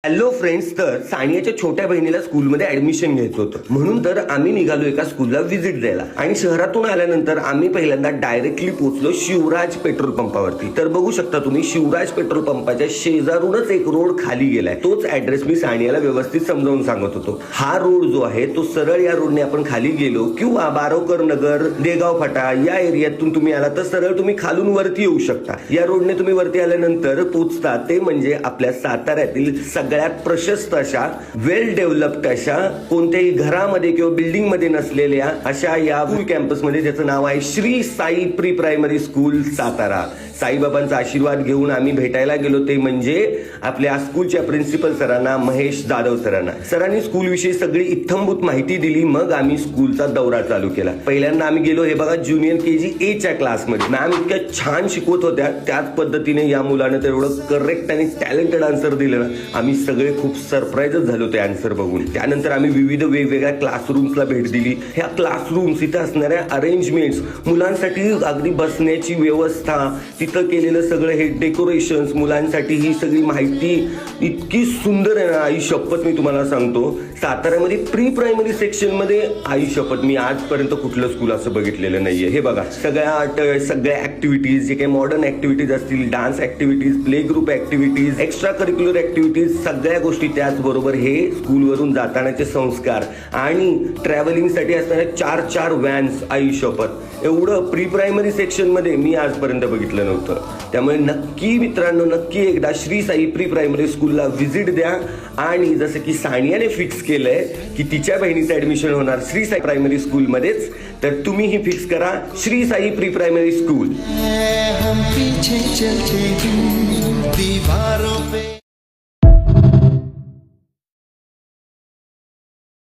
Hello friends, तर सानियाच्या छोट्या बहिणीला स्कूलमध्ये ऍडमिशन घ्यायचं होतं, म्हणून तर आम्ही निघालो एका स्कूलला व्हिजिट द्यायला. आणि शहरातून आल्यानंतर आम्ही पहिल्यांदा डायरेक्टली पोहोचलो शिवराज पेट्रोल पंपावरती. तर बघू शकता तुम्ही, शिवराज पेट्रोल पंपाच्या शेजारूनच एक रोड खाली गेलाय. तोच ऍड्रेस मी सानियाला व्यवस्थित समजावून सांगत होतो. हा रोड जो आहे तो सरळ या रोडने आपण खाली गेलो किंवा बारोकर नगर, देगाव फाटा या एरियातून तुम्ही आला तर सरळ तुम्ही खालून वरती येऊ शकता. या रोडने तुम्ही वरती आल्यानंतर पोहोचता ते म्हणजे आपल्या साताऱ्यातील सगळ्यात प्रशस्त अशा, वेल डेव्हलप्ड अशा, कोणत्याही घरामध्ये किंवा बिल्डिंग मध्ये नसलेल्या अशा या स्कूल कॅम्पसमध्ये, ज्याचं नाव आहे Shri Sai pre primary school Satara. साईबाबांचा आशीर्वाद घेऊन आम्ही भेटायला गेलो ते म्हणजे आपल्या स्कूलच्या प्रिन्सिपल सरांना, महेश जाधव सरांना. सरांनी स्कूल विषयी सगळी इत्थंभूत माहिती दिली. मग आम्ही स्कूलचा दौरा चालू केला. पहिल्यांदा आम्ही गेलो, हे बघा, ज्युनियर केजी ए च्या क्लासमध्ये. मॅम इतक्या छान शिकवत होत्या, त्याच पद्धतीने या मुलानं तर एवढं करेक्ट आणि टॅलेंटेड आन्सर दिलं ना, आम्ही सगळे खूप सरप्राईजच झालो ते आन्सर बघून. त्यानंतर आम्ही विविध वेगवेगळ्या क्लासरूम्सला भेट दिली. ह्या क्लासरूम्स, इथे असणाऱ्या अरेंजमेंट्स, मुलांसाठी अगदी बसण्याची व्यवस्था, तिथं केलेलं सगळं हे डेकोरेशन्स, मुलांसाठी ही सगळी माहिती इतकी सुंदर आहे ना, आई शपथ मी तुम्हाला सांगतो. साताऱ्यामध्ये प्री प्रायमरी सेक्शन मध्ये आई शपथ मी आजपर्यंत कुठलं स्कूल असं बघितलेलं नाहीये. हे बघा, सगळ्या ऍक्टिव्हिटीज, जे काही मॉडर्न ऍक्टिव्हिटीज असतील, dance activities, play group activities, extra curricular activities, सगळ्या गोष्टी. त्याचबरोबर हे स्कूलवरून जातानाचे संस्कार आणि ट्रॅव्हलिंगसाठी असणाऱ्या 4 व्हॅन्स. आई शपथ, एवढं प्री प्रायमरी सेक्शन मध्ये मी आजपर्यंत बघितलं नव्हतं. त्यामुळे नक्की मित्रांनो, नक्की एकदा श्री साई प्री प्रायमरी स्कूलला व्हिजिट द्या. आणि जसं की सानियाने फिक्स केलंय की तिच्या बहिणीचं ऍडमिशन होणार श्री साई प्रायमरी स्कूल मध्येच, तर तुम्हीही फिक्स करा Shri Sai pre primary school. हम पीछे चलते हैं दीवारों पे.